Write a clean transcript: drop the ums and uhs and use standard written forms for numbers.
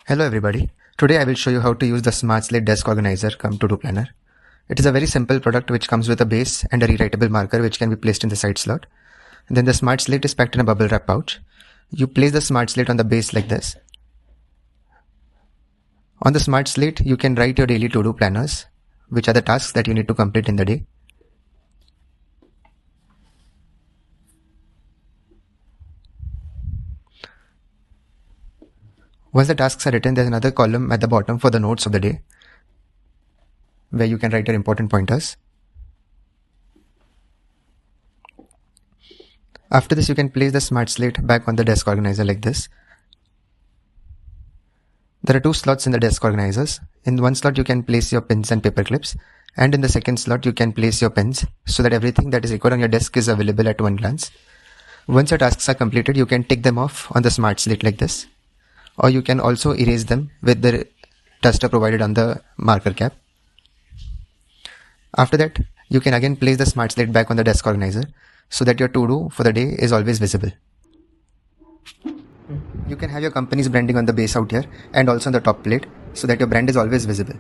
Hello everybody. Today I will show you how to use the Smart Slate Desk Organizer come to-do planner. It is a very simple product which comes with a base and a rewritable marker which can be placed in the side slot. And then the Smart Slate is packed in a bubble wrap pouch. You place the Smart Slate on the base like this. On the Smart Slate, you can write your daily to-do planners, which are the tasks that you need to complete in the day. Once the tasks are written, there's another column at the bottom for the notes of the day, where you can write your important pointers. After this, you can place the Smart Slate back on the desk organizer like this. There are two slots in the desk organizers. In one slot, you can place your pens and paper clips, and in the second slot, you can place your pens so that everything that is required on your desk is available at one glance. Once your tasks are completed, you can tick them off on the Smart Slate like this, or you can also erase them with the duster provided on the marker cap. After that, you can again place the Smart Slate back on the desk organizer so that your to-do for the day is always visible. You can have your company's branding on the base out here and also on the top plate so that your brand is always visible.